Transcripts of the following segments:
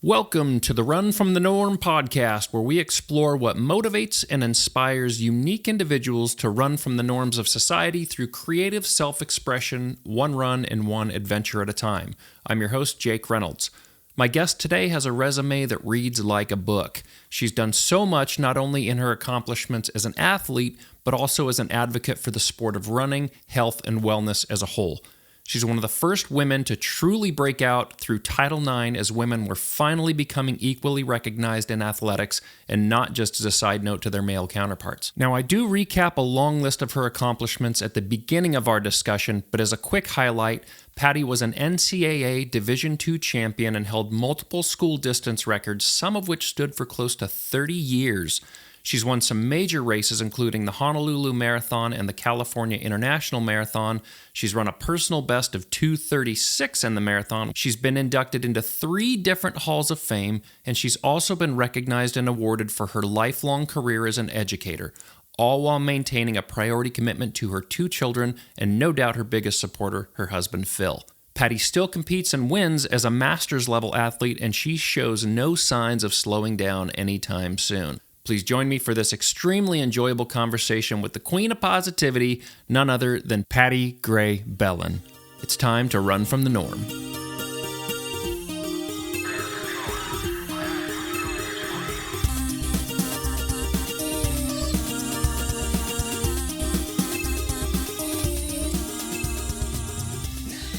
Welcome to the Run from the Norm podcast, where we explore what motivates and inspires unique individuals to run from the norms of society through creative self-expression, one run and one adventure at a time. I'm your host, Jake Reynolds. My guest today has a resume that reads like a book. She's done so much not only in her accomplishments as an athlete, but also as an advocate for the sport of running, health, and wellness as a whole. She's one of the first women to truly break out through Title IX as women were finally becoming equally recognized in athletics and not just as a side note to their male counterparts. Now, I do recap a long list of her accomplishments at the beginning of our discussion, but as a quick highlight, Patti was an NCAA Division II champion and held multiple school distance records, some of which stood for close to 30 years. She's won some major races, including the Honolulu Marathon and the California International Marathon. She's run a personal best of 2:36 in the marathon. She's been inducted into 3 different halls of fame, and she's also been recognized and awarded for her lifelong career as an educator, all while maintaining a priority commitment to her 2 children and no doubt her biggest supporter, her husband, Phil. Patti still competes and wins as a master's level athlete, and she shows no signs of slowing down anytime soon. Please join me for this extremely enjoyable conversation with the queen of positivity, none other than Patti Gray-Bellan. It's time to run from the norm.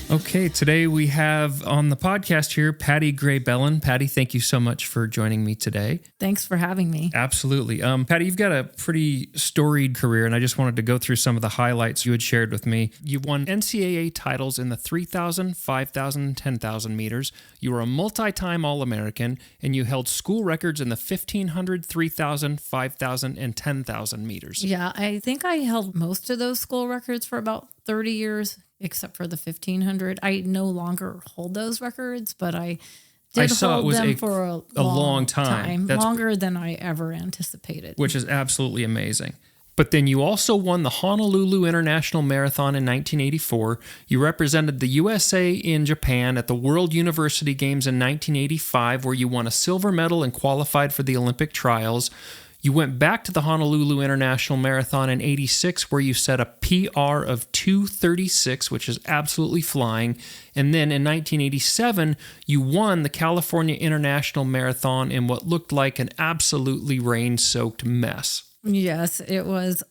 Okay, today we have on the podcast here Patti Gray-Bellan. Patti, thank you so much for joining me today. Thanks for having me. Absolutely. Patti, you've got a pretty storied career, and I just wanted to go through some of the highlights you had shared with me. You've won NCAA titles in the 3,000, 5,000, and 10,000 meters. You were a multi-time All-American, and you held school records in the 1,500, 3,000, 5,000, and 10,000 meters. Yeah, I think I held most of those school records for about 30 years. Except for the 1,500. I no longer hold those records, but I did hold them for a long time. Longer than I ever anticipated. Which is absolutely amazing. But then you also won the Honolulu International Marathon in 1984. You represented the USA in Japan at the World University Games in 1985, where you won a silver medal and qualified for the Olympic trials. You went back to the Honolulu International Marathon in 86, where you set a PR of 2:36, which is absolutely flying. And then in 1987, you won the California International Marathon in what looked like an absolutely rain-soaked mess. Yes, it was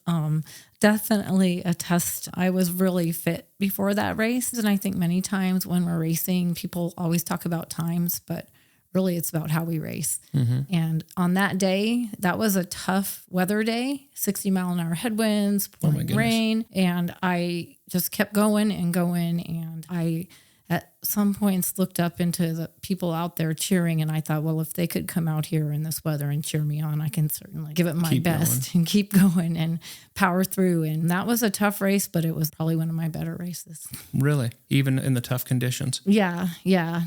definitely a test. I was really fit before that race. And I think many times when we're racing, people always talk about times, but really, it's about how we race. Mm-hmm. And on that day, that was a tough weather day, 60-mile-an-hour headwinds, pouring rain. And I just kept going. And I, at some points, looked up into the people out there cheering. And I thought, well, if they could come out here in this weather and cheer me on, I can certainly give it my best and keep going and power through. And that was a tough race, but it was probably one of my better races. Really? Even in the tough conditions? Yeah.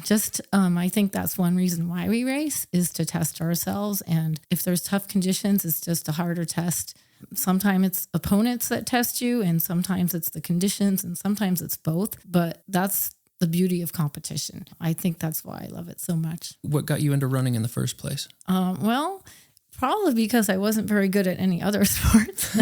Just, I think that's one reason why we race is to test ourselves. And if there's tough conditions, it's just a harder test. Sometimes it's opponents that test you, and sometimes it's the conditions, and sometimes it's both. But that's the beauty of competition. I think that's why I love it so much. What got you into running in the first place? Well, probably because I wasn't very good at any other sports.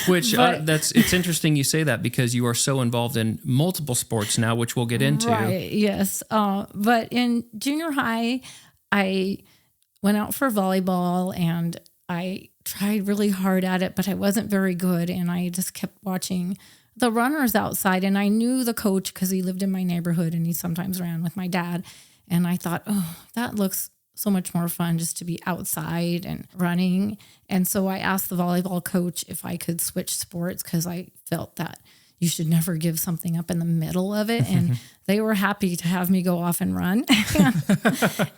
It's interesting you say that, because you are so involved in multiple sports now, which we'll get into. Right, yes. But in junior high, I went out for volleyball, and I tried really hard at it, but I wasn't very good. And I just kept watching the runners outside, and I knew the coach because he lived in my neighborhood and he sometimes ran with my dad. And I thought, oh, that looks so much more fun just to be outside and running. And so I asked the volleyball coach if I could switch sports, because I felt that you should never give something up in the middle of it. And they were happy to have me go off and run.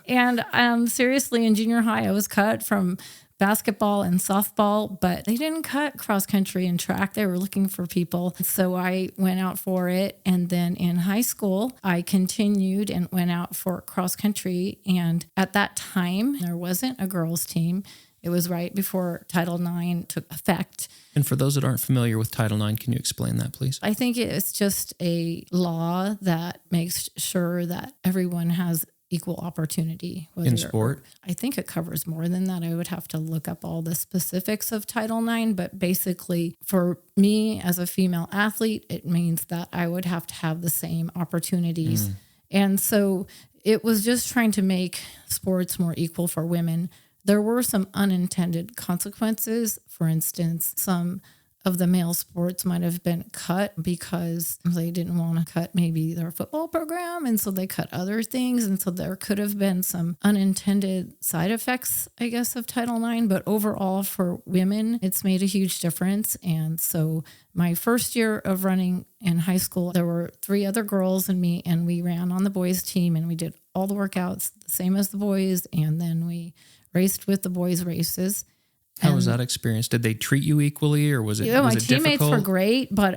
And seriously, in junior high, I was cut from basketball and softball, but they didn't cut cross country and track. They were looking for people. So I went out for it. And then in high school, I continued and went out for cross country. And at that time, there wasn't a girls' team. It was right before Title IX took effect. And for those that aren't familiar with Title IX, can you explain that, please? I think it's just a law that makes sure that everyone has equal opportunity. In sport? I think it covers more than that. I would have to look up all the specifics of Title IX, but basically for me as a female athlete, it means that I would have to have the same opportunities. And so it was just trying to make sports more equal for women. There were some unintended consequences. For instance, some of the male sports might have been cut because they didn't want to cut maybe their football program. And so they cut other things. And so there could have been some unintended side effects, I guess, of Title IX. But overall for women, it's made a huge difference. And so my first year of running in high school, there were 3 other girls and me, and we ran on the boys team and we did all the workouts the same as the boys. And then we raced with the boys' races. How was that experience? Did they treat you equally, or was it my it teammates difficult? were great, but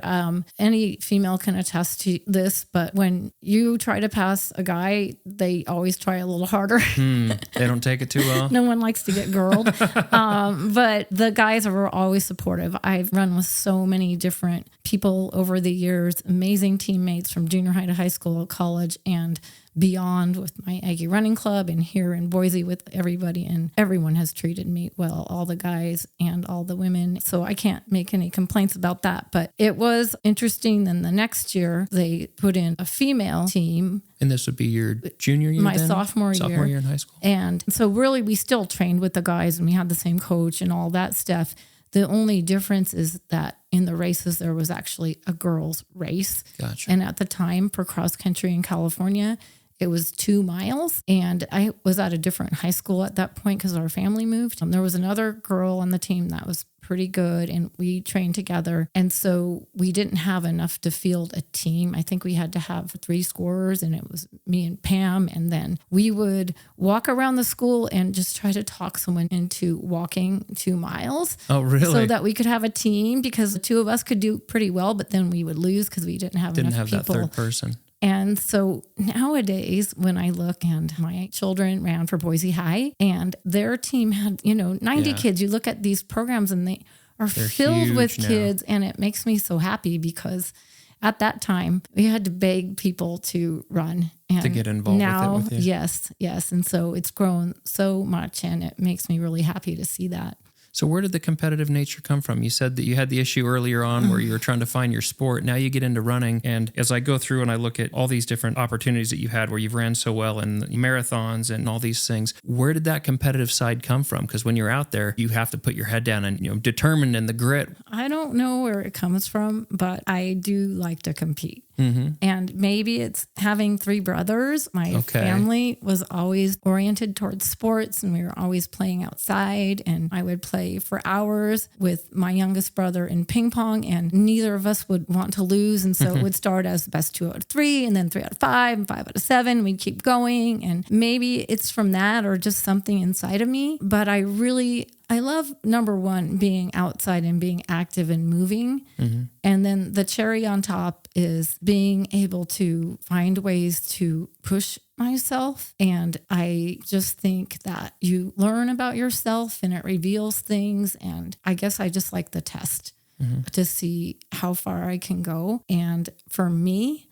any female can attest to this. But when you try to pass a guy, they always try a little harder. They don't take it too well. No one likes to get girled. But the guys were always supportive. I've run with so many different people over the years, amazing teammates from junior high to high school, college, and beyond with my Aggie running club, and here in Boise with everybody, and everyone has treated me well, all the guys and all the women. So I can't make any complaints about that, but it was interesting. Then the next year they put in a female team. And this would be your junior year? My then? sophomore year in high school. And so really we still trained with the guys and we had the same coach and all that stuff. The only difference is that in the races, there was actually a girls' race. Gotcha. And at the time for cross country in California, it was 2 miles. And I was at a different high school at that point because our family moved. There was another girl on the team that was pretty good and we trained together. And so we didn't have enough to field a team. I think we had to have 3 scorers, and it was me and Pam. And then we would walk around the school and just try to talk someone into walking 2 miles. Oh, really? So that we could have a team, because the 2 of us could do pretty well, but then we would lose because we didn't have enough people. That third person. And so nowadays, when I look, and my children ran for Boise High, and their team had, 90 kids. You look at these programs and they're filled with kids, and it makes me so happy because at that time we had to beg people to run and to get involved now, with it with you. Yes. And so it's grown so much, and it makes me really happy to see that. So where did the competitive nature come from? You said that you had the issue earlier on where you were trying to find your sport. Now you get into running. And as I go through and I look at all these different opportunities that you had where you've ran so well and marathons and all these things, where did that competitive side come from? Because when you're out there, you have to put your head down and, determined in the grit. I don't know where it comes from, but I do like to compete. Mm-hmm. And maybe it's having 3 brothers. My family was always oriented towards sports, and we were always playing outside, and I would play for hours with my youngest brother in ping pong, and neither of us would want to lose. And so it would start as best 2 out of 3, and then 3 out of 5, and 5 out of 7. We'd keep going. And maybe it's from that or just something inside of me. But I love, number one, being outside and being active and moving. Mm-hmm. And then the cherry on top is being able to find ways to push myself. And I just think that you learn about yourself and it reveals things. And I guess I just like the test to see how far I can go. And for me,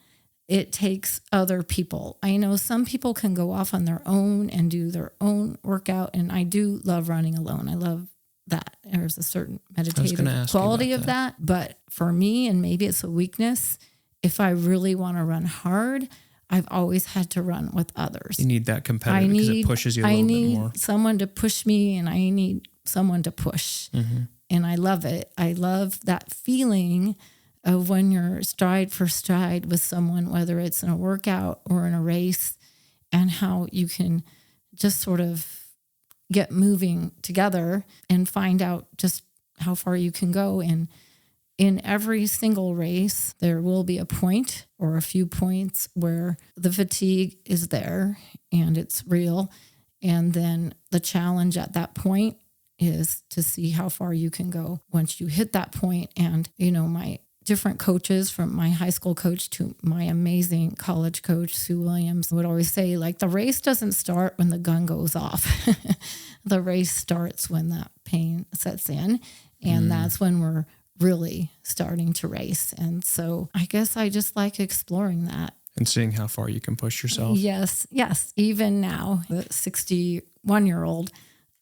it takes other people. I know some people can go off on their own and do their own workout. And I do love running alone. I love that. There's a certain meditative quality of that. But for me, and maybe it's a weakness, if I really want to run hard, I've always had to run with others. You need that competitive because it pushes you a little bit more. I need someone to push me, and I need someone to push. Mm-hmm. And I love it. I love that feeling of when you're stride for stride with someone, whether it's in a workout or in a race, and how you can just sort of get moving together and find out just how far you can go. And in every single race, there will be a point or a few points where the fatigue is there and it's real. And then the challenge at that point is to see how far you can go once you hit that point. And, my different coaches, from my high school coach to my amazing college coach, Sue Williams, would always say, the race doesn't start when the gun goes off. The race starts when that pain sets in. And that's when we're really starting to race. And so I guess I just like exploring that. And seeing how far you can push yourself. Yes. Even now, the 61-year-old,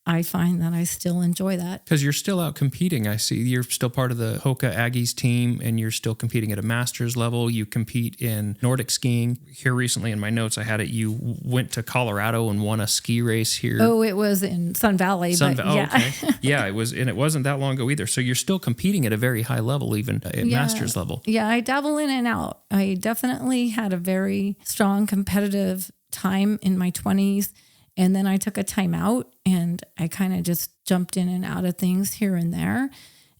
I find that I still enjoy that. Because you're still out competing. I see you're still part of the Hoka Aggies team, and you're still competing at a master's level. You compete in Nordic skiing. Here recently in my notes, I had it. You went to Colorado and won a ski race here. Oh, it was in Sun Valley. Yeah. Okay. Yeah, it was, and it wasn't that long ago either. So you're still competing at a very high level, even at master's level. Yeah, I dabble in and out. I definitely had a very strong competitive time in my 20s. And then I took a time out and I kind of just jumped in and out of things here and there.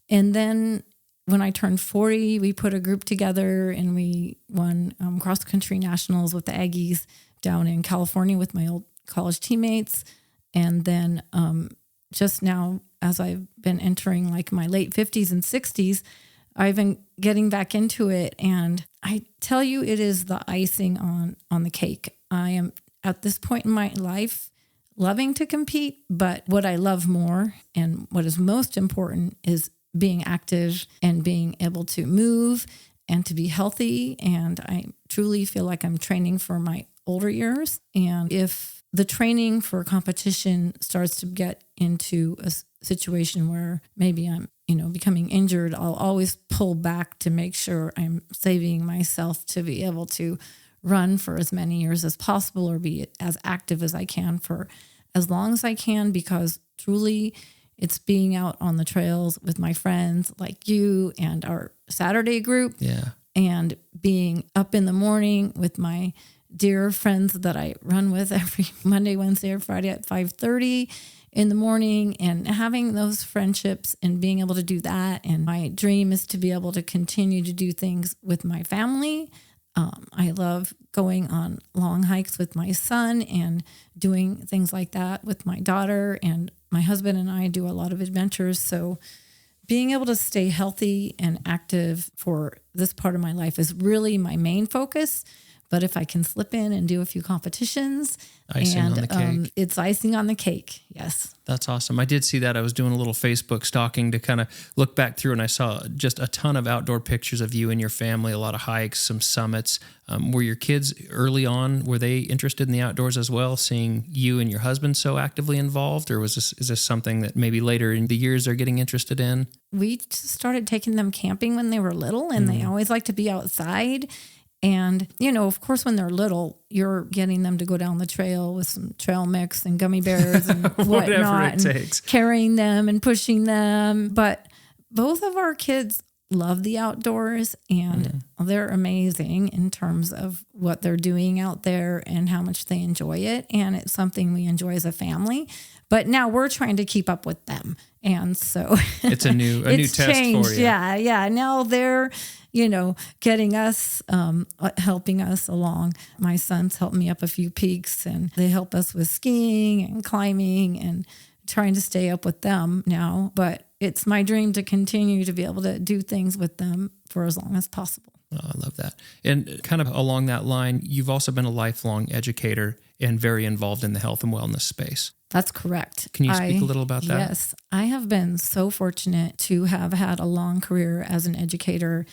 And then when I turned 40, we put a group together and we won cross-country nationals with the Aggies down in California with my old college teammates. And then just now, as I've been entering like my late 50s and 60s, I've been getting back into it. And I tell you, it is the icing on the cake. I am at this point in my life loving to compete, but what I love more and what is most important is being active and being able to move and to be healthy. And I truly feel like I'm training for my older years. And if the training for competition starts to get into a situation where maybe I'm, becoming injured, I'll always pull back to make sure I'm saving myself to be able to run for as many years as possible or be as active as I can for as long as I can, because truly it's being out on the trails with my friends like you and our Saturday group. Yeah. And being up in the morning with my dear friends that I run with every Monday, Wednesday, or Friday at 5:30 in the morning, and having those friendships and being able to do that. And my dream is to be able to continue to do things with my family. I love going on long hikes with my son and doing things like that with my daughter, and my husband and I do a lot of adventures. So being able to stay healthy and active for this part of my life is really my main focus. But if I can slip in and do a few competitions, icing on the cake. It's icing on the cake. Yes. That's awesome. I did see that. I was doing a little Facebook stalking to kind of look back through, and I saw just a ton of outdoor pictures of you and your family, a lot of hikes, some summits. Were your kids early on, were they interested in the outdoors as well, seeing you and your husband so actively involved? Or is this something that maybe later in the years they're getting interested in? We just started taking them camping when they were little, and they always like to be outside. And, of course, when they're little, you're getting them to go down the trail with some trail mix and gummy bears and whatnot, it takes. Carrying them and pushing them. But both of our kids love the outdoors, and they're amazing in terms of what they're doing out there and how much they enjoy it. And it's something we enjoy as a family. But now we're trying to keep up with them. And so it's a new test changed. for you. Yeah. Now they're, getting us, helping us along. My sons help me up a few peaks, and they help us with skiing and climbing and trying to stay up with them now. But it's my dream to continue to be able to do things with them for as long as possible. Oh, I love that. And kind of along that line, you've also been a lifelong educator and very involved in the health and wellness space. That's correct. Can you speak a little about that? Yes. I have been so fortunate to have had a long career as an educator.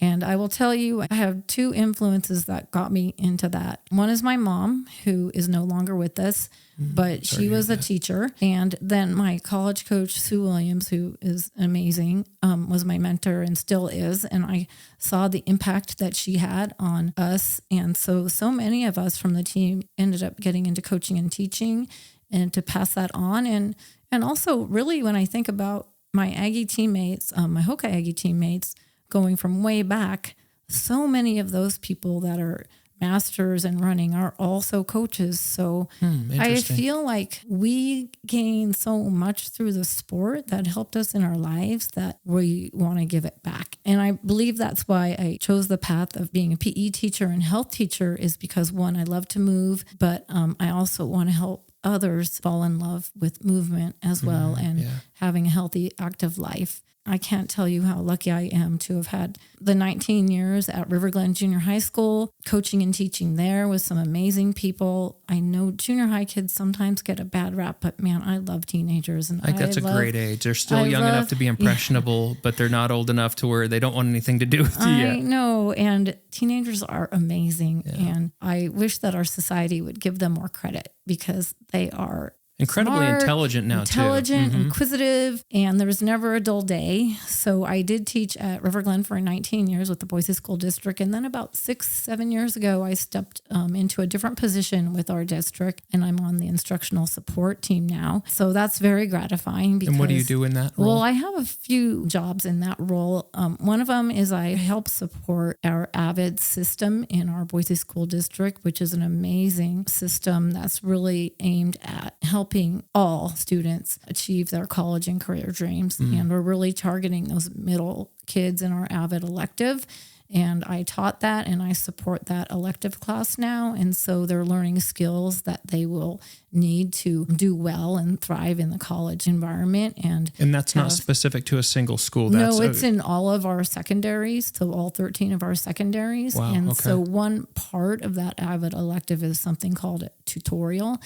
And I will tell you, I have two influences that got me into that. One is my mom, who is no longer with us, but she was a teacher. And then my college coach, Sue Williams, who is amazing, was my mentor and still is. And I saw the impact that she had on us. And so many of us from the team ended up getting into coaching and teaching, and to pass that on. And also really when I think about my Aggie teammates, my Hoka Aggie teammates, going from way back, so many of those people that are masters in running are also coaches. So I feel like we gain so much through the sport that helped us in our lives that we want to give it back. And I believe that's why I chose the path of being a PE teacher and health teacher, is because, one, I love to move, but I also want to help others fall in love with movement as well, and having a healthy, active life. I can't tell you how lucky I am to have had the 19 years at River Glen Junior High School, coaching and teaching there with some amazing people. I know junior high kids sometimes get a bad rap, but man, I love teenagers. And I think that's a great age. They're still young enough to be impressionable, but they're not old enough to where they don't want anything to do with you yet. I know. And teenagers are amazing. Yeah. And I wish that our society would give them more credit because they are incredibly smart, intelligent now, intelligent, inquisitive, and there was never a dull day. So I did teach at River Glen for 19 years with the Boise School District. And then about 6-7 years ago, I stepped into a different position with our district, and I'm on the instructional support team now. So that's very gratifying. Because, and what do you do in that role? Well, I have a few jobs in that role. One of them is I help support our AVID system in our Boise School District, which is an amazing system that's really aimed at helping all students achieve their college and career dreams. And we're really targeting those middle kids in our AVID elective. And I taught that and I support that elective class now. And so they're learning skills that they will need to do well and thrive in the college environment. And that's not specific to a single school. It's in all of our secondaries, so all 13 of our secondaries. Wow, and okay. So one part of that AVID elective is something called a tutorial.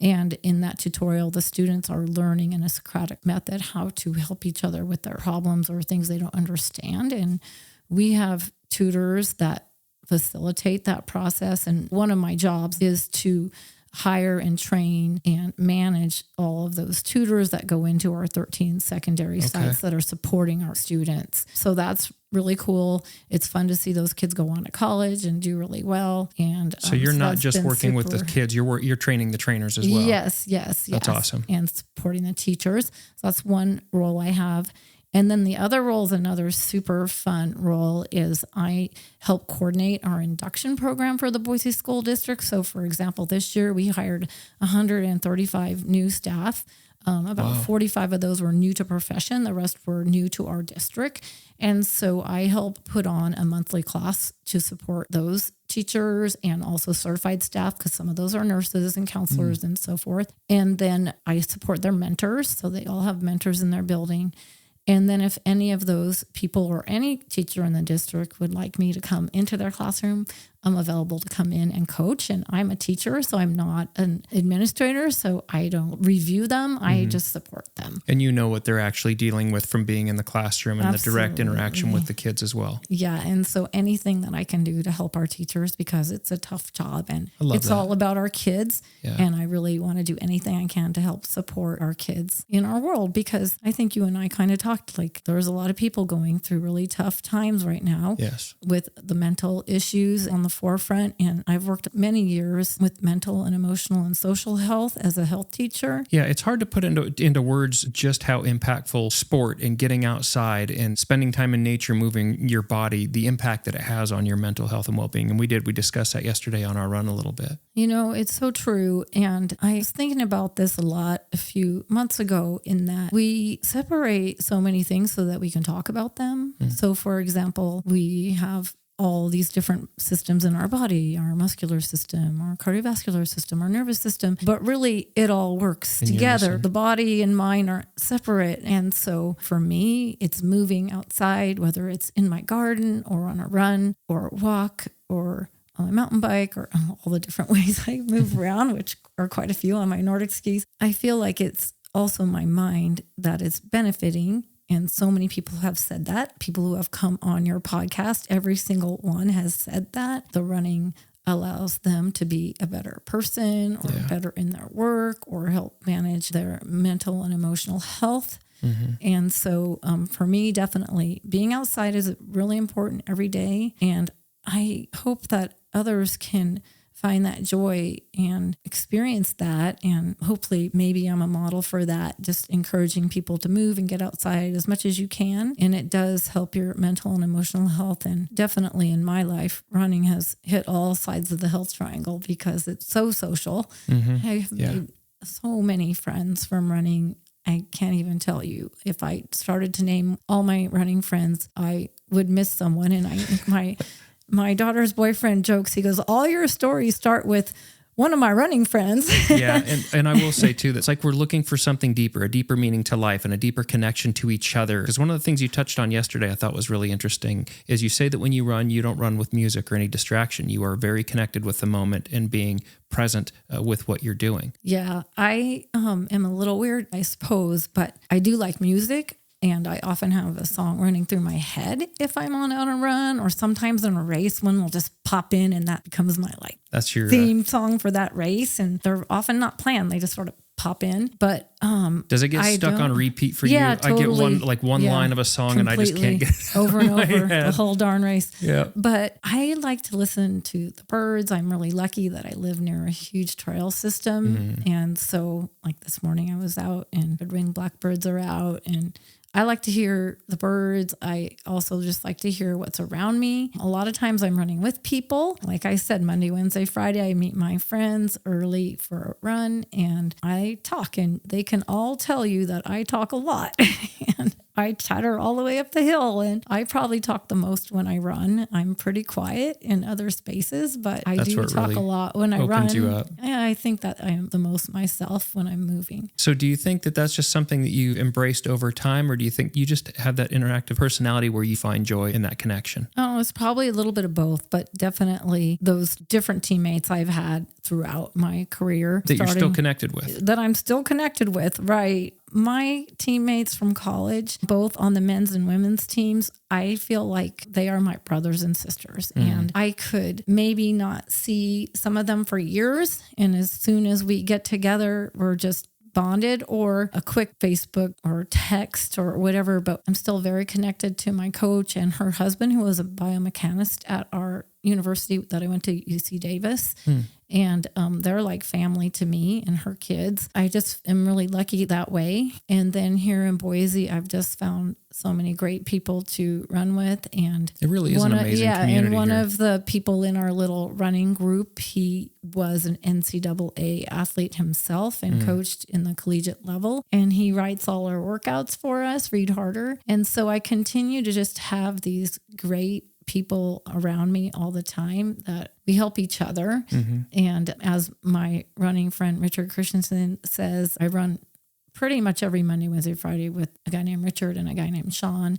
And in that tutorial, the students are learning in a Socratic method how to help each other with their problems or things they don't understand. And we have tutors that facilitate that process. And one of my jobs is to hire and train and manage all of those tutors that go into our 13 secondary sites that are supporting our students. So that's really cool. It's fun to see those kids go on to college and do really well. And so you're not just working with the kids, you're training the trainers as well. Yes. That's awesome. And supporting the teachers. So that's one role I have. And then the other role is another super fun role is I help coordinate our induction program for the Boise School District. So for example, this year we hired 135 new staff. About 45 of those were new to profession. The rest were new to our district. And so I help put on a monthly class to support those teachers and also certified staff, because some of those are nurses and counselors and so forth. And then I support their mentors. So they all have mentors in their building. And then if any of those people or any teacher in the district would like me to come into their classroom, I'm available to come in and coach. And I'm a teacher, so I'm not an administrator, so I don't review them. I just support them. And you know what they're actually dealing with from being in the classroom and the direct interaction with the kids as well. Yeah, and so anything that I can do to help our teachers, because it's a tough job and it's all about our kids. Yeah. And I really want to do anything I can to help support our kids in our world, because I think you and I kind of talked, like there's a lot of people going through really tough times right now with the mental issues on the forefront. And I've worked many years with mental and emotional and social health as a health teacher. Yeah, it's hard to put into words just how impactful sport and getting outside and spending time in nature, moving your body, the impact that it has on your mental health and well-being. And we discuss that yesterday on our run a little bit. You know, it's so true. And I was thinking about this a lot a few months ago, in that we separate so many things so that we can talk about them. So for example, we have all these different systems in our body, our muscular system, our cardiovascular system, our nervous system, but really it all works together. The body and mind are separate. And so for me, it's moving outside, whether it's in my garden or on a run or walk or on my mountain bike or all the different ways I move around, which are quite a few on my Nordic skis. I feel like it's also my mind that is benefiting. And so many people have said that. People who have come on your podcast, every single one has said that. The running allows them to be a better person or better in their work or help manage their mental and emotional health. And so for me, definitely being outside is really important every day. And I hope that others can find that joy and experience that. And hopefully maybe I'm a model for that, just encouraging people to move and get outside as much as you can. And it does help your mental and emotional health. And definitely in my life, running has hit all sides of the health triangle because it's so social. I've made so many friends from running. I can't even tell you. If I started to name all my running friends, I would miss someone. And my daughter's boyfriend jokes, he goes, all your stories start with one of my running friends. Yeah. And I will say too, that's like we're looking for something deeper, a deeper meaning to life and a deeper connection to each other. Because one of the things you touched on yesterday I thought was really interesting is you say that when you run, you don't run with music or any distraction. You are very connected with the moment and being present with what you're doing. Yeah, I am a little weird, I suppose, but I do like music. And I often have a song running through my head if I'm on a run, or sometimes in a race, one will just pop in and that becomes my that's your theme song for that race. And they're often not planned. They just sort of pop in. But does it get stuck on repeat for you? Totally. I get one line of a song and I just can't get it over and over the whole darn race. Yeah. But I like to listen to the birds. I'm really lucky that I live near a huge trail system. And so like this morning I was out and red-winged blackbirds are out, and I like to hear the birds. I also just like to hear what's around me. A lot of times I'm running with people. Like I said, Monday, Wednesday, Friday, I meet my friends early for a run and I talk, and they can all tell you that I talk a lot. And I chatter all the way up the hill, and I probably talk the most when I run. I'm pretty quiet in other spaces, but I do talk really a lot when I run. You up. Yeah, I think that I am the most myself when I'm moving. So do you think that that's just something that you embraced over time, or do you think you just have that interactive personality where you find joy in that connection? Oh, it's probably a little bit of both, but definitely those different teammates I've had throughout my career. That you're still connected with. That I'm still connected with, right. My teammates from college, both on the men's and women's teams, I feel like they are my brothers and sisters. And I could maybe not see some of them for years. And as soon as we get together, we're just bonded, or a quick Facebook or text or whatever. But I'm still very connected to my coach and her husband, who was a biomechanist at our university that I went to, UC Davis. And they're like family to me and her kids. I just am really lucky that way. And then here in Boise, I've just found so many great people to run with. And it really is an amazing community. And one here. of the people in our little running group, he was an NCAA athlete himself and coached in the collegiate level. And he writes all our workouts for us, Read Harder. And so I continue to just have these great people around me all the time that we help each other. And as my running friend Richard Christensen says, I run pretty much every Monday, Wednesday, Friday with a guy named Richard and a guy named Sean,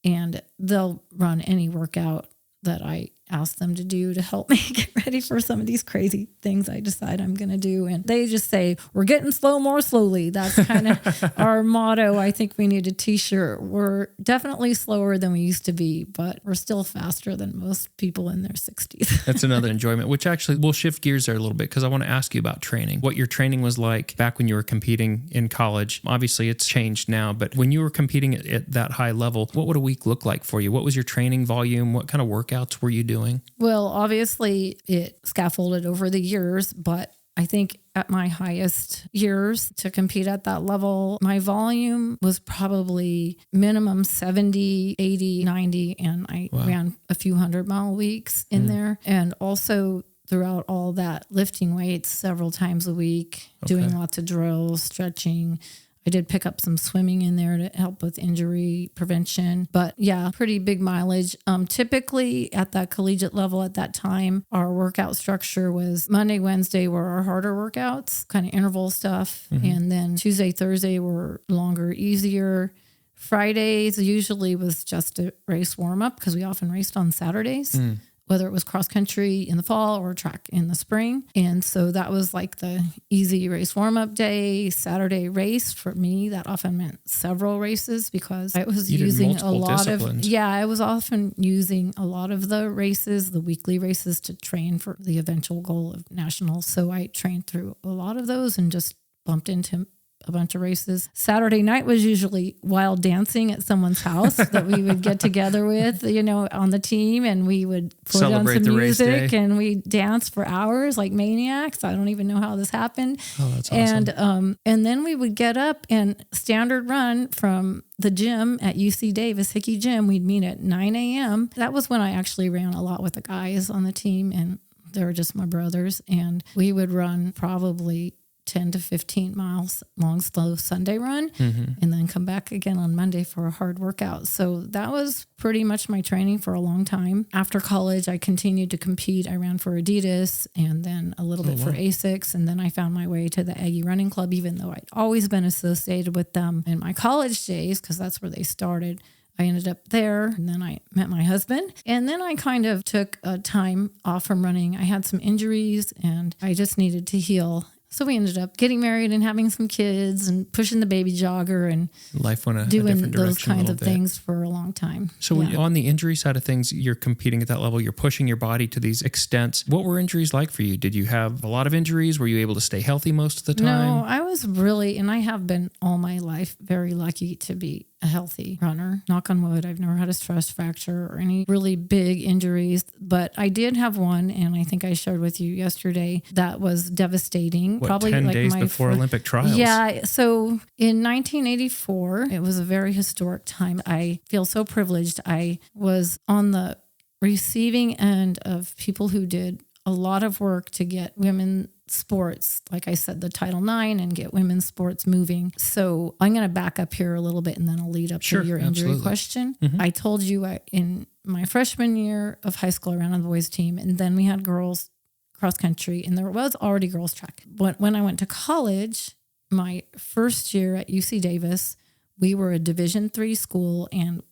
and they'll run any workout that I ask them to do to help me get ready for some of these crazy things I decide I'm going to do. And they just say, we're getting slow more slowly. That's kind of our motto. I think we need a t-shirt. We're definitely slower than we used to be, but we're still faster than most people in their 60s. That's another enjoyment, which actually we'll shift gears there a little bit because I want to ask you about training. What your training was like back when you were competing in college. Obviously it's changed now, but when you were competing at that high level, what would a week look like for you? What was your training volume? What kind of workouts were you doing? Well, obviously it scaffolded over the years, but I think at my highest years to compete at that level, my volume was probably minimum 70, 80, 90, and I ran a few 100-mile weeks in there. And also throughout all that, lifting weights several times a week, doing lots of drills, stretching. I did pick up some swimming in there to help with injury prevention. But yeah, pretty big mileage. Typically at that collegiate level at that time, our workout structure was Monday, Wednesday were our harder workouts, kind of interval stuff. And then Tuesday, Thursday were longer, easier. Fridays usually was just a race warm-up because we often raced on Saturdays. Whether it was cross country in the fall or track in the spring. And so that was like the easy race warm-up day, Saturday race. For me, that often meant several races because I was using a lot of, I was often using a lot of the races, the weekly races to train for the eventual goal of nationals. So I trained through a lot of those and just bumped into a bunch of races. Saturday night was usually wild dancing at someone's house that we would get together with, on the team, and we would put Celebrate on some the music and we danced for hours like maniacs. I don't even know how this happened. Oh, that's awesome. And then we would get up and standard run from the gym at UC Davis, Hickey Gym. We'd meet at 9 a.m. That was when I actually ran a lot with the guys on the team, and they were just my brothers. And we would run probably 10 to 15 miles long, slow Sunday run, and then come back again on Monday for a hard workout. So that was pretty much my training for a long time. After college, I continued to compete. I ran for Adidas and then a little bit for ASICS. And then I found my way to the Aggie Running Club, even though I'd always been associated with them in my college days, because that's where they started. I ended up there, and then I met my husband, and then I kind of took a time off from running. I had some injuries and I just needed to heal. So we ended up getting married and having some kids and pushing the baby jogger and life went a doing different direction, those kinds of things for a long time. So on the injury side of things, you're competing at that level. You're pushing your body to these extents. What were injuries like for you? Did you have a lot of injuries? Were you able to stay healthy most of the time? No, I was really, and I have been all my life very lucky to be a healthy runner. Knock on wood, I've never had a stress fracture or any really big injuries, but I did have one, and I think I shared with you yesterday, that was devastating. What, probably 10 like days before Olympic trials? Yeah. So in 1984, it was a very historic time. I feel so privileged. I was on the receiving end of people who did a lot of work to get women sports, like I said, the Title IX, and get women's sports moving. So I'm going to back up here a little bit, and then I'll lead up to your injury question. I told you in my freshman year of high school, I ran on the boys team, and then we had girls cross country, and there was already girls track. But when I went to college, my first year at UC Davis, we were a Division III school, and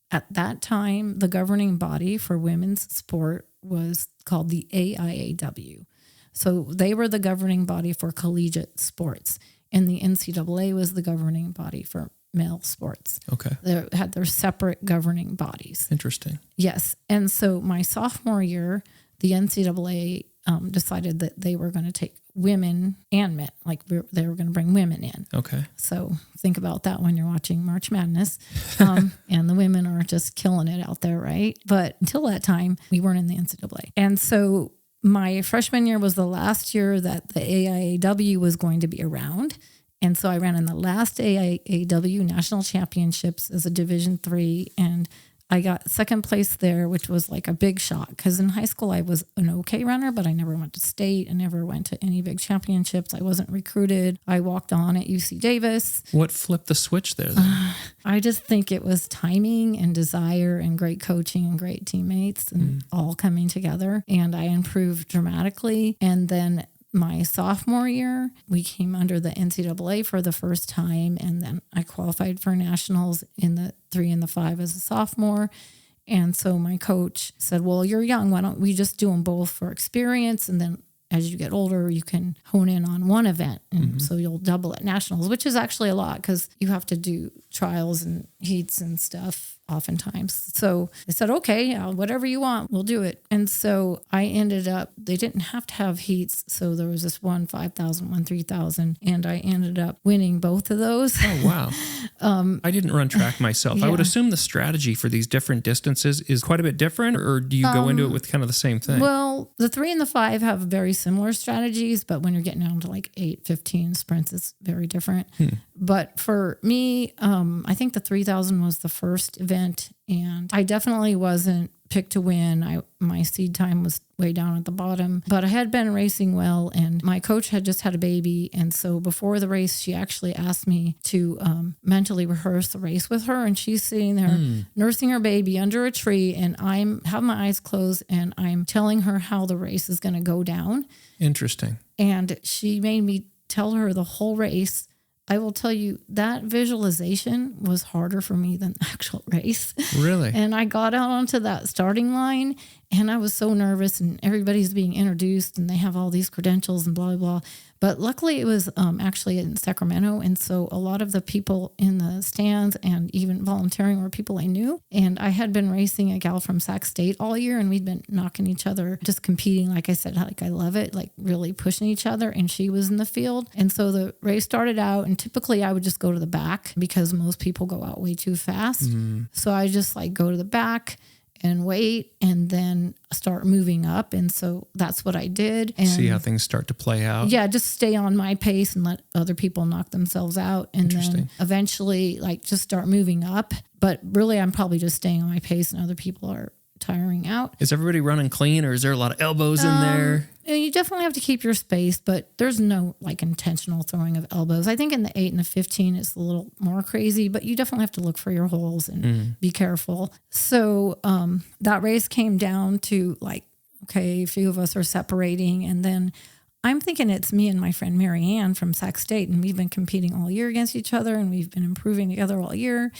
at that time, the governing body for women's sport was called the AIAW. So they were the governing body for collegiate sports, and the NCAA was the governing body for male sports. Okay. They had their separate governing bodies. Interesting. Yes. And so my sophomore year, the NCAA decided that they were going to take women and men, like they were going to bring women in. Okay. So think about that when you're watching March Madness. And the women are just killing it out there, right? But until that time, we weren't in the NCAA. And so my freshman year was the last year that the AIAW was going to be around. And so I ran in the last AIAW national championships as a Division III, and I got second place there, which was like a big shock, because in high school I was an okay runner, but I never went to state. I never went to any big championships. I wasn't recruited. I walked on at UC Davis. What flipped the switch there then? I just think it was timing and desire and great coaching and great teammates and all coming together. And I improved dramatically. And then my sophomore year, we came under the NCAA for the first time, and then I qualified for nationals in the 3 and the 5 as a sophomore. And so my coach said, well, you're young. Why don't we just do them both for experience? And then as you get older, you can hone in on one event. And so you'll double at nationals, which is actually a lot because you have to do trials and heats and stuff oftentimes. So I said, okay, whatever you want, we'll do it. And so I ended up, they didn't have to have heats. So there was this one 5,000, one 3,000, and I ended up winning both of those. Oh, wow. I didn't run track myself. Yeah. I would assume the strategy for these different distances is quite a bit different, or do you go into it with kind of the same thing? Well, the 3 and the 5 have very similar strategies, but when you're getting down to like 8, 15 sprints, it's very different. But for me, I think the 3,000 was the first event, and I definitely wasn't picked to win. My seed time was way down at the bottom, but I had been racing well, and my coach had just had a baby. And so before the race, she actually asked me to mentally rehearse the race with her. And she's sitting there nursing her baby under a tree, and I'm have my eyes closed, and I'm telling her how the race is going to go down. Interesting. And she made me tell her the whole race. I will tell you that visualization was harder for me than the actual race. Really? And I got out onto that starting line, and I was so nervous, and everybody's being introduced, and they have all these credentials and blah, blah, blah. But luckily it was actually in Sacramento. And so a lot of the people in the stands and even volunteering were people I knew. And I had been racing a gal from Sac State all year, and we'd been knocking each other, just competing. Like I said, like I love it, like really pushing each other. And she was in the field. And so the race started out, and typically I would just go to the back because most people go out way too fast. So I just like go to the back and wait and then start moving up. And so that's what I did. And see how things start to play out. Yeah, just stay on my pace and let other people knock themselves out. And then eventually like just start moving up. But really I'm probably just staying on my pace, and other people are tiring out. Is everybody running clean, or is there a lot of elbows in there? You definitely have to keep your space, but there's no like intentional throwing of elbows. I think in the 8 and the 15, it's a little more crazy, but you definitely have to look for your holes and be careful. So that race came down to like, okay, a few of us are separating, and then I'm thinking it's me and my friend Mary Ann from Sac State, and we've been competing all year against each other, and we've been improving together all year.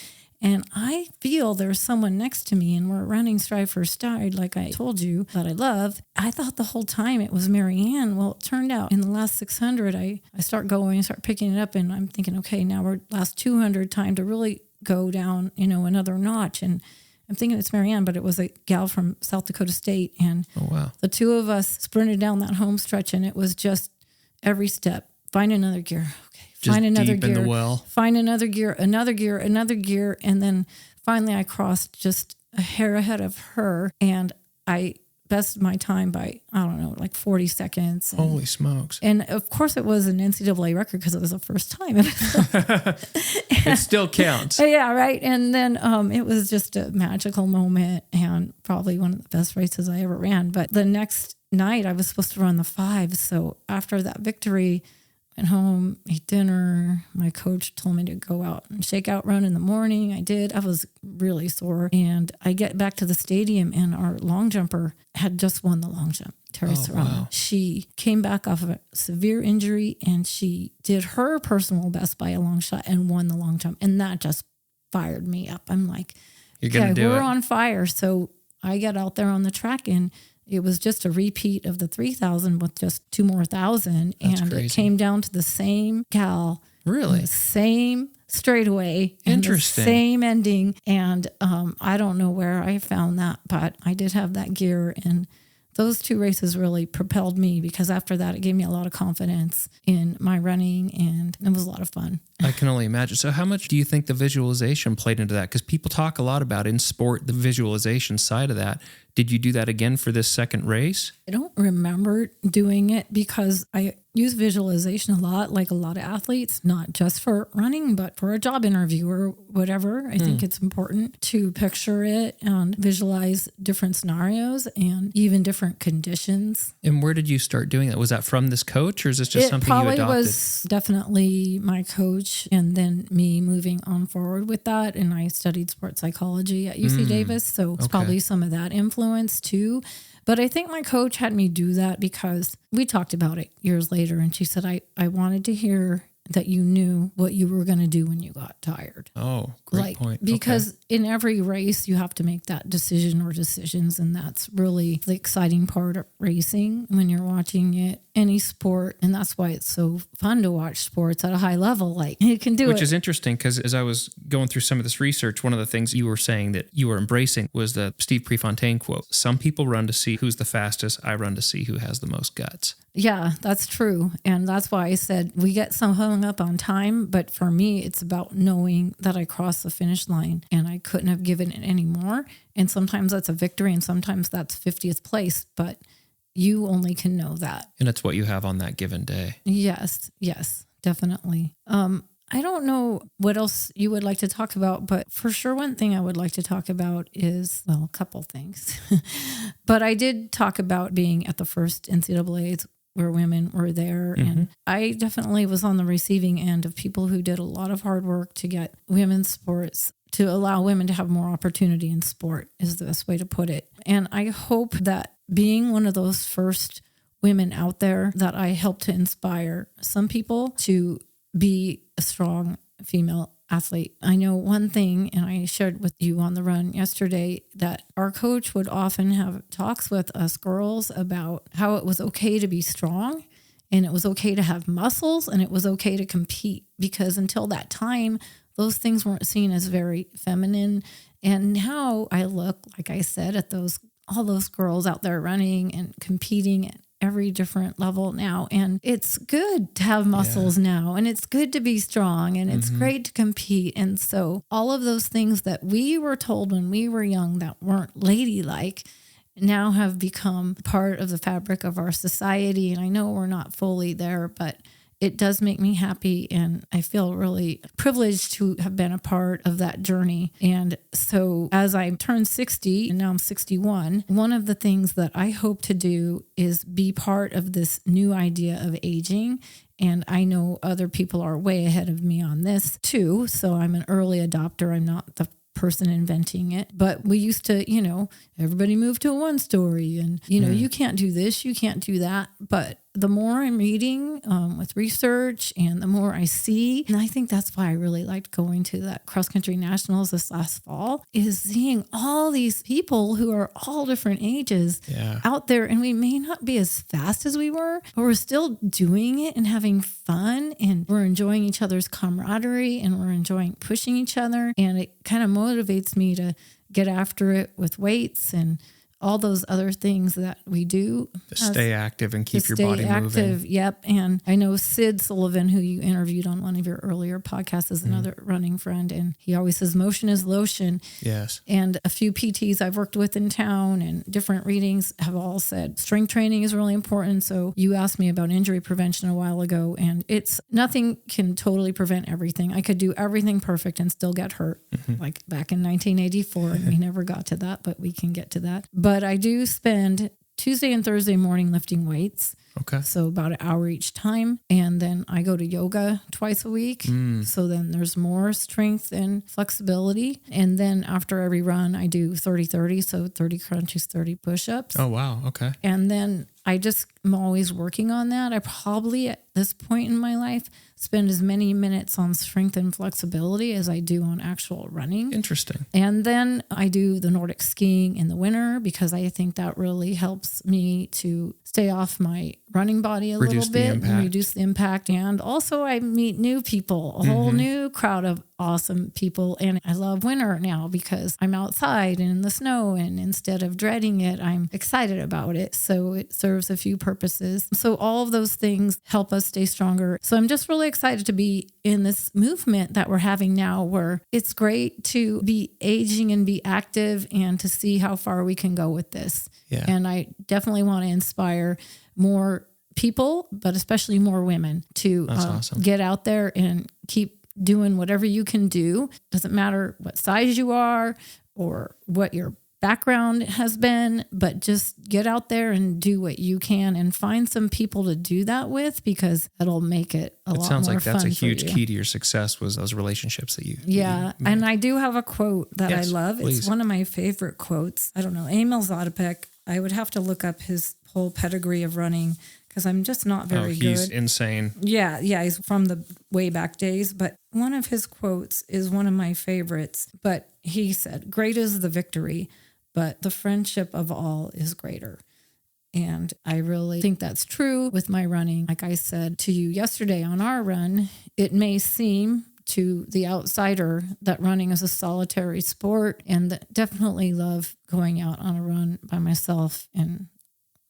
And I feel there's someone next to me, and we're running stride for stride, like I told you that I love. I thought the whole time it was Mary Ann. Well, it turned out in the last 600, I start going, start picking it up, and I'm thinking, okay, now we're last 200, time to really go down, another notch. And I'm thinking it's Mary Ann, but it was a gal from South Dakota State. And the two of us sprinted down that home stretch, and it was just every step, find another gear. Okay, just find another deep gear. In the well. Find another gear, another gear, another gear. And then finally I crossed just a hair ahead of her, and I bested my time by, I don't know, like 40 seconds. And, holy smokes. And of course it was an NCAA record because it was the first time. It still counts. Yeah, right. And then it was just a magical moment and probably one of the best races I ever ran. But the next night I was supposed to run the 5. So after that victory, went home, ate dinner. My coach told me to go out and shake out run in the morning. I did. I was really sore. And I get back to the stadium, and our long jumper had just won the long jump, Terry Serrano. Wow. She came back off of a severe injury, and she did her personal best by a long shot and won the long jump. And that just fired me up. I'm like, you're going to do it. We're on fire. So I got out there on the track, and it was just a repeat of the 3,000 with just 2 more thousand. That's and crazy. It came down to the same gal. Really? The same straightaway. Interesting. And the same ending. And I don't know where I found that, but I did have that gear. And those 2 races really propelled me, because after that, it gave me a lot of confidence in my running, and it was a lot of fun. I can only imagine. So how much do you think the visualization played into that? Because people talk a lot about in sport, the visualization side of that. Did you do that again for this second race? I don't remember doing it because I use visualization a lot, like a lot of athletes, not just for running, but for a job interview or whatever. I think it's important to picture it and visualize different scenarios and even different conditions. And where did you start doing that? Was that from this coach, or is this just something you adopted? It probably was definitely my coach, and then me moving on forward with that. And I studied sports psychology at UC Davis, so it's probably some of that influence too. But I think my coach had me do that because we talked about it years later, and she said, I wanted to hear that you knew what you were going to do when you got tired. Oh, great point. Because in every race, you have to make that decision or decisions, and that's really the exciting part of racing when you're watching it, any sport, and that's why it's so fun to watch sports at a high level. Like, you can do it. Which is interesting, because as I was going through some of this research, one of the things you were saying that you were embracing was the Steve Prefontaine quote. Some people run to see who's the fastest. I run to see who has the most guts. Yeah, that's true. And that's why I said we get so hung up on time. But for me, it's about knowing that I crossed the finish line and I couldn't have given it any more. And sometimes that's a victory and sometimes that's 50th place. But you only can know that. And it's what you have on that given day. Yes, definitely. I don't know what else you would like to talk about, but for sure one thing I would like to talk about is, well, a couple things. But I did talk about being at the first NCAAs where women were there. And I definitely was on the receiving end of people who did a lot of hard work to get women's sports, to allow women to have more opportunity in sport is the best way to put it. And I hope that being one of those first women out there, that I helped to inspire some people to be a strong female athlete. I know one thing, and I shared with you on the run yesterday, that our coach would often have talks with us girls about how it was okay to be strong and it was okay to have muscles and it was okay to compete, because until that time, those things weren't seen as very feminine. And now I look, like I said, at all those girls out there running and competing at every different level now. And it's good to have muscles now, and it's good to be strong, and it's great to compete. And so all of those things that we were told when we were young that weren't ladylike now have become part of the fabric of our society. And I know we're not fully there, but it does make me happy. And I feel really privileged to have been a part of that journey. And so as I turned 60 and now I'm 61, one of the things that I hope to do is be part of this new idea of aging. And I know other people are way ahead of me on this too. So I'm an early adopter. I'm not the person inventing it. But we used to, everybody moved to a one story and, you can't do this, you can't do that. But the more I'm reading with research and the more I see, and I think that's why I really liked going to that cross country nationals this last fall, is seeing all these people who are all different ages out there. And we may not be as fast as we were, but we're still doing it and having fun. And we're enjoying each other's camaraderie and we're enjoying pushing each other. And it kind of motivates me to get after it with weights and all those other things that we do. To stay active and keep your body moving. Yep. And I know Sid Sullivan, who you interviewed on one of your earlier podcasts, is another running friend. And he always says, motion is lotion. Yes. And a few PTs I've worked with in town and different readings have all said strength training is really important. So you asked me about injury prevention a while ago, and nothing can totally prevent everything. I could do everything perfect and still get hurt, like back in 1984. And we never got to that, but we can get to that. But I do spend Tuesday and Thursday morning lifting weights. Okay. So about an hour each time. And then I go to yoga twice a week. So then there's more strength and flexibility. And then after every run, I do 30-30. So 30 crunches, 30 push-ups. Oh, wow. Okay. And then I'm always working on that. I probably at this point in my life spend as many minutes on strength and flexibility as I do on actual running. Interesting. And then I do the Nordic skiing in the winter because I think that really helps me to stay off my running body a little bit and reduce the impact. And also I meet new people, a whole new crowd of awesome people. And I love winter now because I'm outside and in the snow, and instead of dreading it, I'm excited about it. So it serves a few purposes. So all of those things help us stay stronger. So I'm just really excited to be in this movement that we're having now, where it's great to be aging and be active and to see how far we can go with this. Yeah. And I definitely want to inspire more people, but especially more women to awesome. Get out there and keep doing whatever you can do. Doesn't matter what size you are or what your background has been, but just get out there and do what you can and find some people to do that with, because it'll make it a lot more fun. It sounds like that's a huge key to your success, was those relationships that you and I do have a quote that I love. Please. It's one of my favorite quotes. I don't know, Emil Zatopek. I would have to look up his whole pedigree of running because I'm just not very good. He's insane. Yeah, he's from the way back days. But one of his quotes is one of my favorites. But he said, "Great is the victory, but the friendship of all is greater." And I really think that's true with my running. Like I said to you yesterday on our run, it may seem to the outsider that running is a solitary sport, and definitely love going out on a run by myself and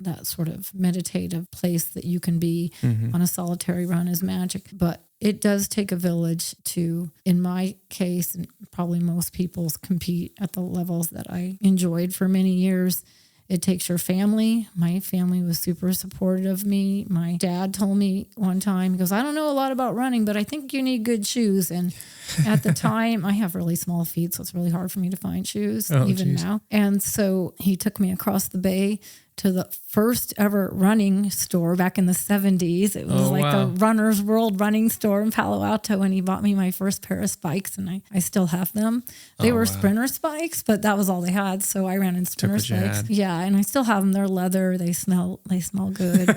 that sort of meditative place that you can be on a solitary run is magic. But it does take a village to, in my case, and probably most people's, compete at the levels that I enjoyed for many years. It takes your family. My family was super supportive of me. My dad told me one time, he goes, "I don't know a lot about running, but I think you need good shoes." And at the time, I have really small feet, so it's really hard for me to find shoes now. And so he took me across the bay to the first ever running store back in the 70s. It was the Runner's World running store in Palo Alto, and he bought me my first pair of spikes, and I still have them. They were Sprinter spikes, but that was all they had, so I ran in Sprinter spikes. Yeah, and I still have them. They're leather. They smell good.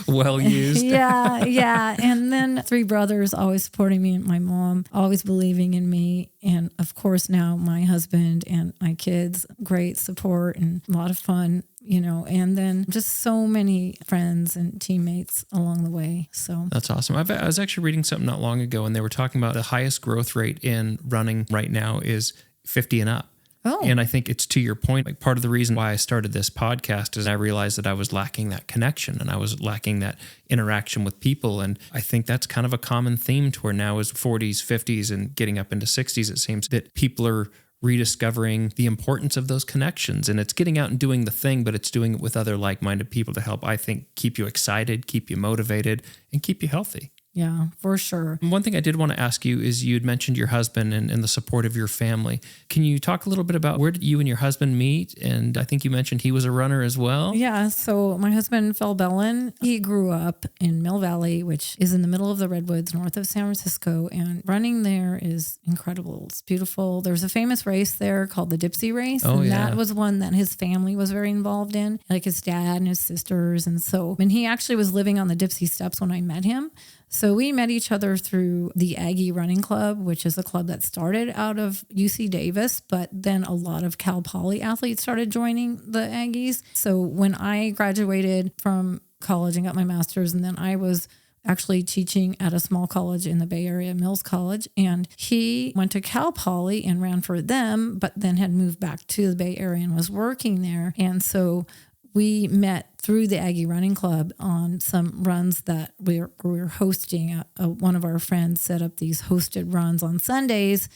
Well used. Yeah. And then 3 brothers always supporting me, and my mom always believing in me. And of course now my husband and my kids, great support and a lot of fun, and then just so many friends and teammates along the way. So that's awesome. I was actually reading something not long ago, and they were talking about the highest growth rate in running right now is 50 and up. Oh. And I think it's to your point, like part of the reason why I started this podcast is I realized that I was lacking that connection and I was lacking that interaction with people. And I think that's kind of a common theme to where now is 40s, 50s, and getting up into 60s. It seems that people are rediscovering the importance of those connections. And it's getting out and doing the thing, but it's doing it with other like-minded people to help, I think, keep you excited, keep you motivated, and keep you healthy. Yeah, for sure. One thing I did want to ask you is you'd mentioned your husband and the support of your family. Can you talk a little bit about where did you and your husband meet? And I think you mentioned he was a runner as well. Yeah, so my husband, Phil Bellan, he grew up in Mill Valley, which is in the middle of the Redwoods, north of San Francisco. And running there is incredible. It's beautiful. There's a famous race there called the Dipsy Race. Oh, and yeah. that was one that his family was very involved in, like his dad and his sisters. And so, and he actually was living on the Dipsy Steps when I met him. So we met each other through the Aggie Running Club, which is a club that started out of UC Davis, but then a lot of Cal Poly athletes started joining the Aggies. So when I graduated from college and got my master's, and then I was actually teaching at a small college in the Bay Area, Mills College, and he went to Cal Poly and ran for them, but then had moved back to the Bay Area and was working there. And so we met through the Aggie Running Club on some runs that we were hosting. One of our friends set up these hosted runs on Sundays,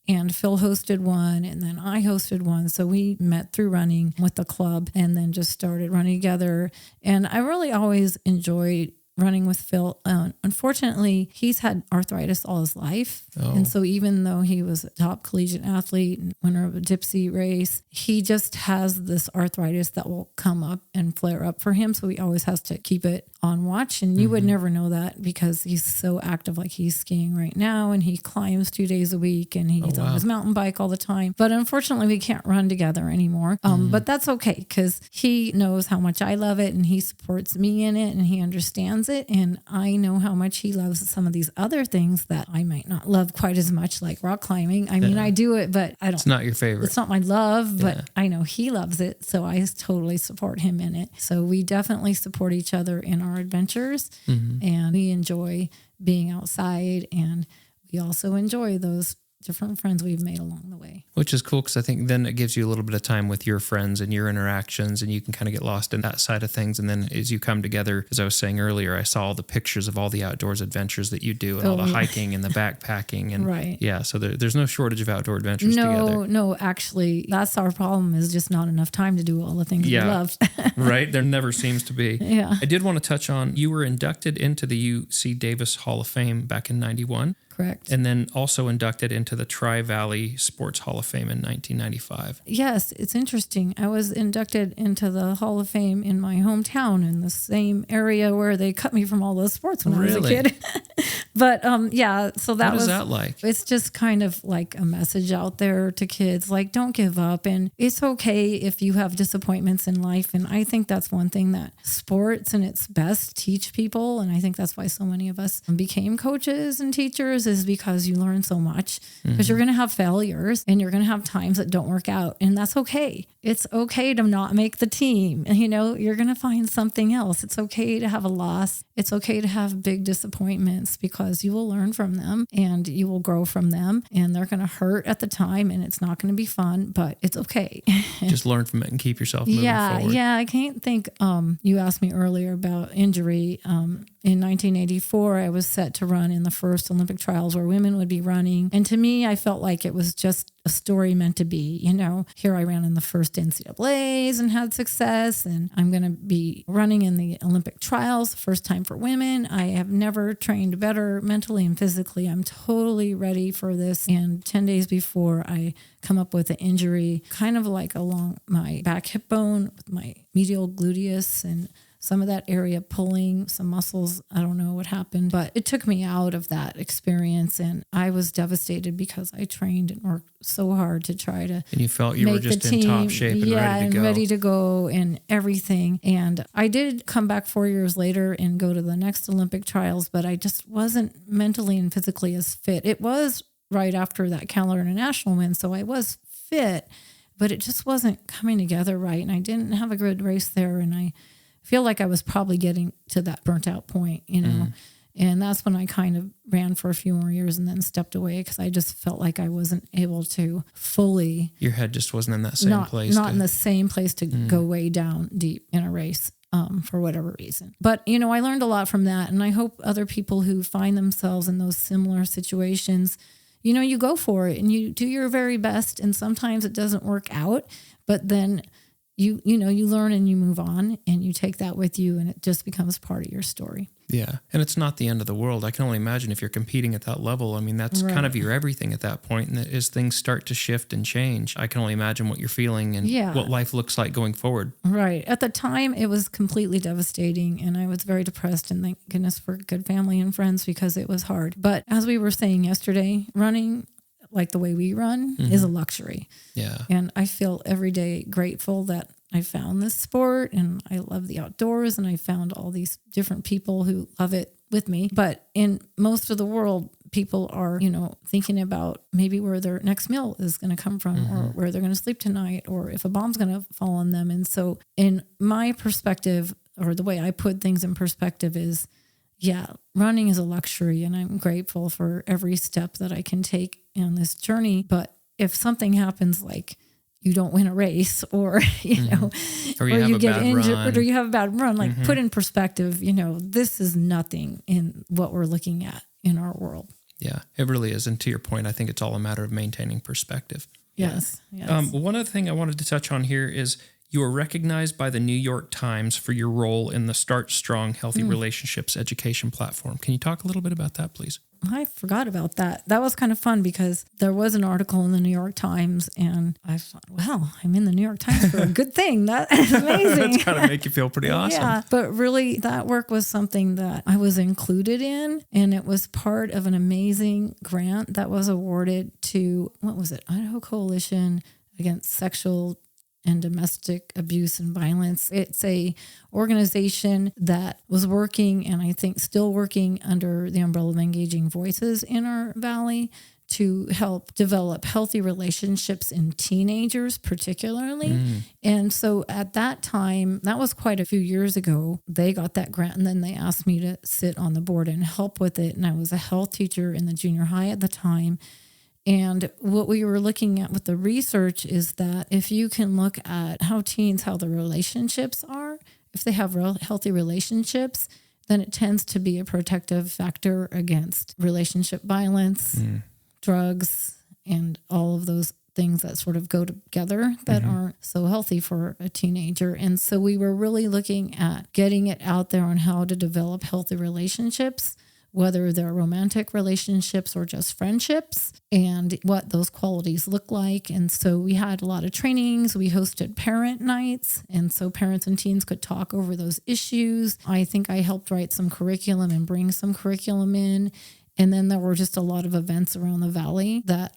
and Phil hosted one, and then I hosted one. So we met through running with the club and then just started running together. And I really always enjoyed running with Phil. Unfortunately, he's had arthritis all his life. Oh. And so even though he was a top collegiate athlete and winner of a Dipsy race, he just has this arthritis that will come up and flare up for him. So he always has to keep it on watch. And you would never know that because he's so active, like he's skiing right now and he climbs 2 days a week and he's on his mountain bike all the time. But unfortunately, we can't run together anymore. But that's okay because he knows how much I love it and he supports me in it and he understands it. And I know how much he loves some of these other things that I might not love quite as much, like rock climbing. I mean, I do it, but I don't. It's not your favorite. It's not my love, but I know he loves it. So I totally support him in it. So we definitely support each other in our adventures and we enjoy being outside. And we also enjoy those different friends we've made along the way. Which is cool because I think then it gives you a little bit of time with your friends and your interactions and you can kind of get lost in that side of things. And then as you come together, as I was saying earlier, I saw all the pictures of all the outdoors adventures that you do and all the hiking and the backpacking. And yeah, so there's no shortage of outdoor adventures together. No, actually, that's our problem is just not enough time to do all the things we love. Right? There never seems to be. Yeah. I did want to touch on, you were inducted into the UC Davis Hall of Fame back in 91. Correct. And then also inducted into the Tri-Valley Sports Hall of Fame in 1995. Yes, it's interesting. I was inducted into the Hall of Fame in my hometown in the same area where they cut me from all those sports when I was a kid. But so that what is that like? It's just kind of like a message out there to kids, like don't give up. And it's okay if you have disappointments in life. And I think that's one thing that sports and its best teach people. And I think that's why so many of us became coaches and teachers is because you learn so much because you're going to have failures and you're going to have times that don't work out. And that's okay. It's okay to not make the team. And, you're going to find something else. It's okay to have a loss. It's okay to have big disappointments because you will learn from them and you will grow from them and they're going to hurt at the time and it's not going to be fun, but it's okay. Just learn from it and keep yourself moving forward. Yeah. I can't think, you asked me earlier about injury. In 1984, I was set to run in the first Olympic trials where women would be running. And to me, I felt like it was just a story meant to be. Here I ran in the first NCAAs and had success, and I'm going to be running in the Olympic trials, first time for women. I have never trained better mentally and physically. I'm totally ready for this. And 10 days before, I come up with an injury, kind of like along my back hip bone, with my medial gluteus and some of that area pulling, some muscles. I don't know what happened, but it took me out of that experience. And I was devastated because I trained and worked so hard to try to And you felt you were just in top shape and ready to go and everything. And I did come back 4 years later and go to the next Olympic trials, but I just wasn't mentally and physically as fit. It was right after that Calendar International win, so I was fit, but it just wasn't coming together right. And I didn't have a good race there. And I feel like I was probably getting to that burnt out point, and that's when I kind of ran for a few more years and then stepped away because I just felt like I wasn't able to fully. Your head just wasn't in that same place. Not in the same place to go way down deep in a race for whatever reason. But, I learned a lot from that. And I hope other people who find themselves in those similar situations, you go for it and you do your very best. And sometimes it doesn't work out, but then you learn and you move on and you take that with you and it just becomes part of your story. Yeah. And it's not the end of the world. I can only imagine if you're competing at that level. I mean, that's kind of your everything at that point. And as things start to shift and change, I can only imagine what you're feeling and what life looks like going forward. Right. At the time, it was completely devastating and I was very depressed, and thank goodness for good family and friends because it was hard. But as we were saying yesterday, running like the way we run is a luxury. Yeah. And I feel every day grateful that I found this sport and I love the outdoors and I found all these different people who love it with me. But in most of the world, people are, thinking about maybe where their next meal is going to come from or where they're going to sleep tonight or if a bomb's going to fall on them. And so in my perspective, or the way I put things in perspective is, running is a luxury and I'm grateful for every step that I can take on this journey. But if something happens like you don't win a race or, or you get injured or you have a bad run, like put in perspective, this is nothing in what we're looking at in our world. Yeah, it really is. And to your point, I think it's all a matter of maintaining perspective. Yes. Yes. One other thing I wanted to touch on here is you were recognized by the New York Times for your role in the Start Strong Healthy Relationships education platform. Can you talk a little bit about that, please? I forgot about that. That was kind of fun because there was an article in the New York Times and I thought, well, I'm in the New York Times for a good thing. That is amazing. That's got to make you feel pretty awesome. Yeah, but really that work was something that I was included in, and it was part of an amazing grant that was awarded to, Idaho Coalition Against Sexual and Domestic Abuse and Violence. It's a organization that was working and I think still working under the umbrella of Engaging Voices in our valley to help develop healthy relationships in teenagers particularly. And so at that time, that was quite a few years ago, they got that grant and then they asked me to sit on the board and help with it. And I was a health teacher in the junior high at the time. And what we were looking at with the research is that if you can look at how the relationships are, if they have healthy relationships, then it tends to be a protective factor against relationship violence, drugs, and all of those things that sort of go together that aren't so healthy for a teenager. And so we were really looking at getting it out there on how to develop healthy relationships, whether they're romantic relationships or just friendships, and what those qualities look like. And so we had a lot of trainings. We hosted parent nights. And so parents and teens could talk over those issues. I think I helped write some curriculum and bring some curriculum in. And then there were just a lot of events around the valley that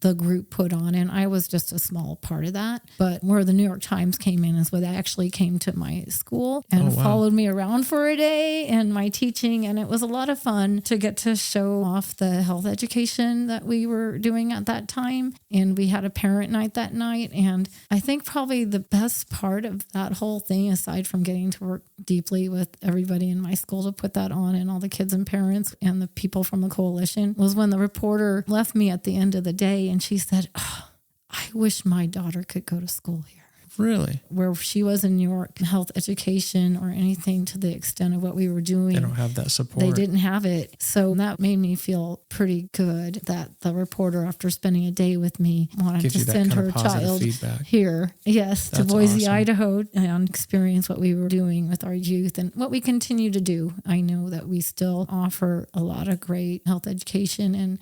the group put on, and I was just a small part of that. But where the New York Times came in is where they actually came to my school and followed me around for a day and my teaching, and it was a lot of fun to get to show off the health education that we were doing at that time. And we had a parent night that night, and I think probably the best part of that whole thing, aside from getting to work deeply with everybody in my school to put that on and all the kids and parents and the people from the coalition, was when the reporter left me at the end of the day and she said, I wish my daughter could go to school here. Really? Where she was in New York, health education or anything to the extent of what we were doing. They don't have that support. They didn't have it. So that made me feel pretty good that the reporter, after spending a day with me, wanted to send her child here. Yes, to Boise, awesome. Idaho, and experience what we were doing with our youth and what we continue to do. I know that we still offer a lot of great health education, and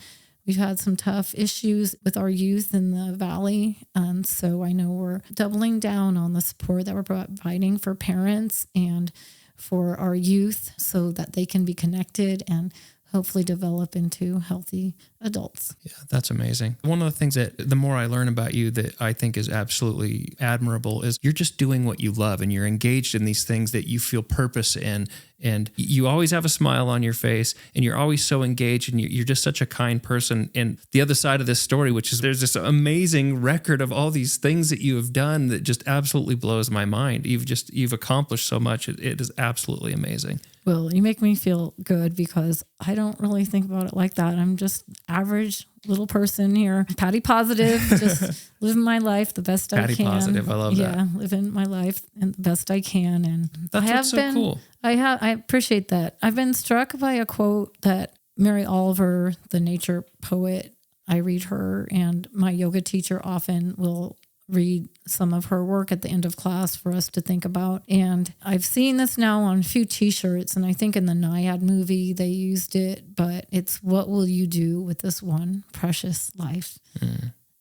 we've had some tough issues with our youth in the valley. And so I know we're doubling down on the support that we're providing for parents and for our youth so that they can be connected and hopefully develop into healthy adults. Yeah, that's amazing. One of the things that the more I learn about you that I think is absolutely admirable is you're just doing what you love and you're engaged in these things that you feel purpose in. And you always have a smile on your face and you're always so engaged and you're just such a kind person. And the other side of this story, which is there's this amazing record of all these things that you have done that just absolutely blows my mind. You've accomplished so much. It is absolutely amazing. Well, you make me feel good because I don't really think about it like that. I'm just average little person here, Patti positive, just living my life the best I can. Patti positive, I love that. Yeah, living my life and the best I can. And that's what's so cool. I appreciate that. I've been struck by a quote that Mary Oliver, the nature poet, I read her, and my yoga teacher often will read some of her work at the end of class for us to think about. And I've seen this now on a few t-shirts, and I think in the Naiad movie they used it, but it's, what will you do with this one precious life?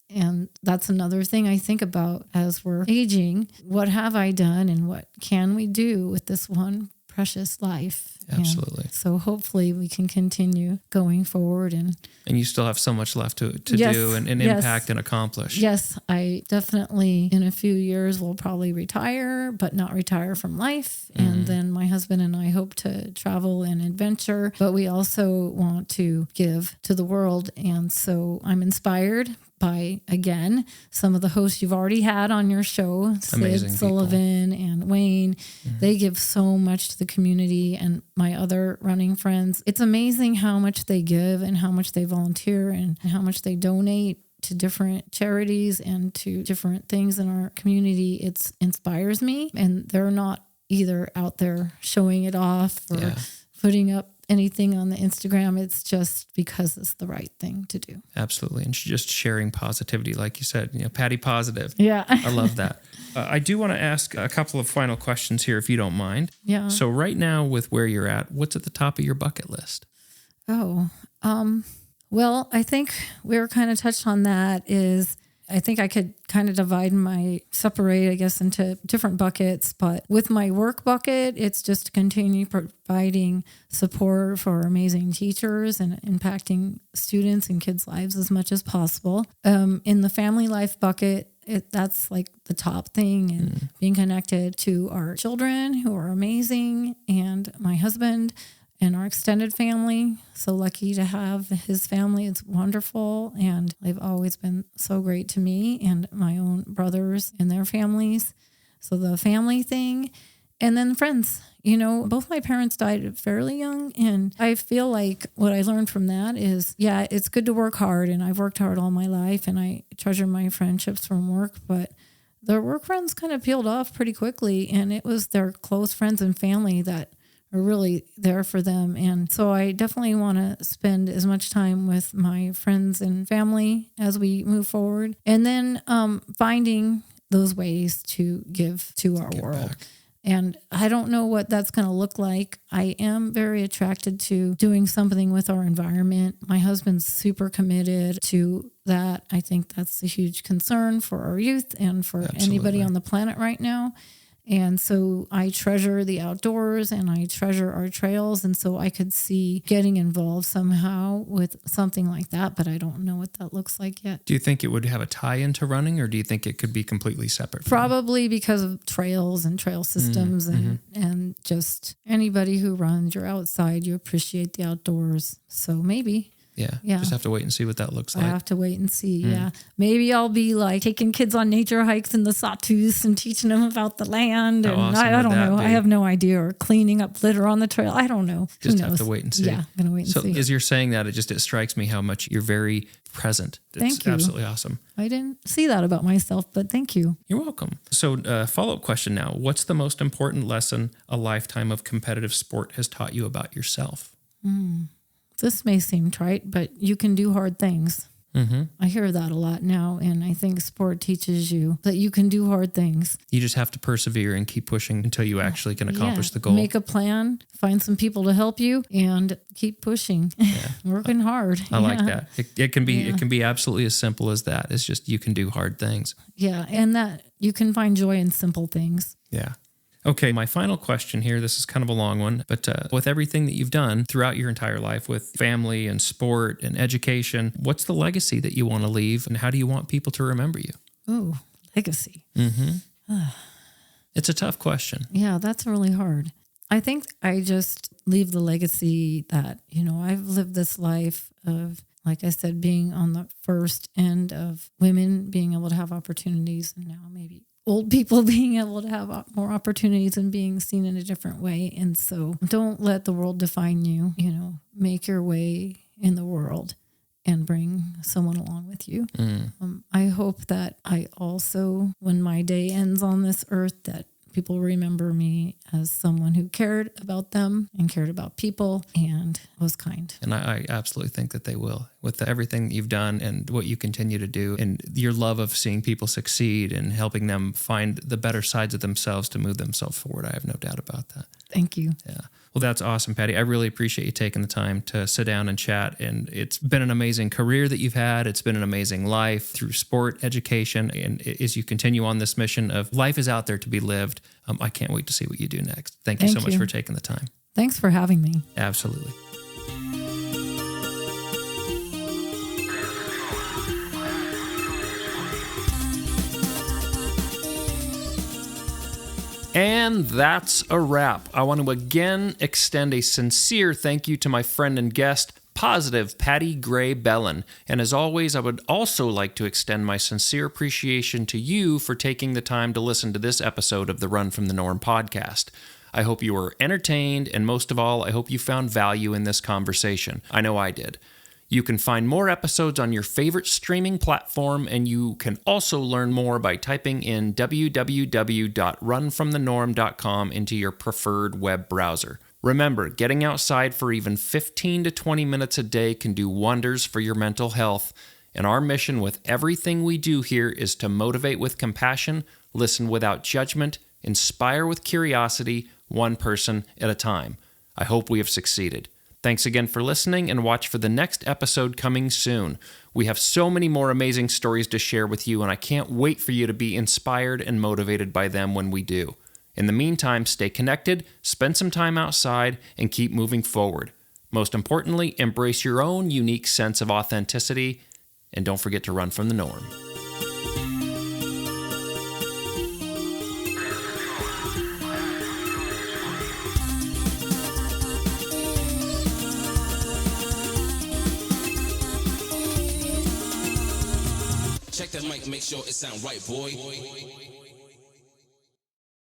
And that's another thing I think about as we're aging. What have I done, and what can we do with this one precious life? Absolutely. And so hopefully we can continue going forward. And you still have so much left to do and impact and accomplish. Yes, I definitely in a few years will probably retire, but not retire from life. And then my husband and I hope to travel and adventure, but we also want to give to the world. And so I'm inspired by, again, some of the hosts you've already had on your show, Sid Sullivan and Wayne. They give so much to the community, and my other running friends. It's amazing how much they give and how much they volunteer and how much they donate to different charities and to different things in our community. It inspires me, and they're not either out there showing it off or putting up anything on the Instagram. It's just because it's the right thing to do. Absolutely. And just sharing positivity, like you said, Patti Positive. Yeah. I love that. I do want to ask a couple of final questions here, if you don't mind. Yeah. So right now, with where you're at, what's at the top of your bucket list? Well, I think we were kind of touched on that. I think I could kind of separate, I guess, into different buckets. But with my work bucket, it's just to continue providing support for amazing teachers and impacting students and kids' lives as much as possible. In the family life bucket, that's like the top thing, and being connected to our children who are amazing, and my husband and our extended family. So lucky to have his family. It's wonderful. And they've always been so great to me, and my own brothers and their families. So the family thing. And then friends. Both my parents died fairly young. And I feel like what I learned from that is, it's good to work hard. And I've worked hard all my life, and I treasure my friendships from work. But their work friends kind of peeled off pretty quickly. And it was their close friends and family that are really there for them. And so I definitely want to spend as much time with my friends and family as we move forward. And then finding those ways to give to our world. Back. And I don't know what that's going to look like. I am very attracted to doing something with our environment. My husband's super committed to that. I think that's a huge concern for our youth and for anybody on the planet right now. And so I treasure the outdoors, and I treasure our trails. And so I could see getting involved somehow with something like that, but I don't know what that looks like yet. Do you think it would have a tie into running, or do you think it could be completely separate? Probably because of trails and trail systems and just anybody who runs, you're outside, you appreciate the outdoors. So maybe. Yeah. Just have to wait and see what that looks like. I have to wait and see. Yeah. Maybe I'll be like taking kids on nature hikes in the Sawtooth and teaching them about the land. How and awesome I don't know. Be? I have no idea. Or cleaning up litter on the trail. I don't know. Just have to wait and see. Yeah, I'm going to wait and see. So as you're saying that, it strikes me how much you're very present. Thank you. Absolutely awesome. I didn't see that about myself, but thank you. You're welcome. So follow-up question now. What's the most important lesson a lifetime of competitive sport has taught you about yourself? This may seem trite, but you can do hard things. I hear that a lot now, and I think sport teaches you that you can do hard things. You just have to persevere and keep pushing until you actually can accomplish the goal. Make a plan, find some people to help you, and keep pushing. Working hard. I like that. It can be absolutely as simple as that. It's just you can do hard things. Yeah, and that you can find joy in simple things. Yeah. Okay, my final question here, this is kind of a long one, but with everything that you've done throughout your entire life with family and sport and education, what's the legacy that you want to leave, and how do you want people to remember you? Oh, legacy. It's a tough question. Yeah, that's really hard. I think I just leave the legacy that, I've lived this life of, like I said, being on the first end of women being able to have opportunities, and now maybe old people being able to have more opportunities and being seen in a different way. And so don't let the world define you, make your way in the world and bring someone along with you. I hope that I also, when my day ends on this earth, that people remember me as someone who cared about them and cared about people and was kind. And I absolutely think that they will, with everything that you've done and what you continue to do and your love of seeing people succeed and helping them find the better sides of themselves to move themselves forward. I have no doubt about that. Thank you. Yeah. Well, that's awesome, Patti. I really appreciate you taking the time to sit down and chat. And it's been an amazing career that you've had. It's been an amazing life through sport, education. And as you continue on this mission of life is out there to be lived, I can't wait to see what you do next. Thank you so much for taking the time. Thanks for having me. Absolutely. And that's a wrap. I want to again extend a sincere thank you to my friend and guest, Positive Patti Gray-Bellan. And as always, I would also like to extend my sincere appreciation to you for taking the time to listen to this episode of the Run from the Norm podcast. I hope you were entertained, and most of all, I hope you found value in this conversation. I know I did. You can find more episodes on your favorite streaming platform, and you can also learn more by typing in www.runfromthenorm.com into your preferred web browser. Remember, getting outside for even 15 to 20 minutes a day can do wonders for your mental health, and our mission with everything we do here is to motivate with compassion, listen without judgment, inspire with curiosity, one person at a time. I hope we have succeeded. Thanks again for listening, and watch for the next episode coming soon. We have so many more amazing stories to share with you, and I can't wait for you to be inspired and motivated by them when we do. In the meantime, stay connected, spend some time outside, and keep moving forward. Most importantly, embrace your own unique sense of authenticity, and don't forget to run from the norm. Check that mic, make sure it sound right, boy.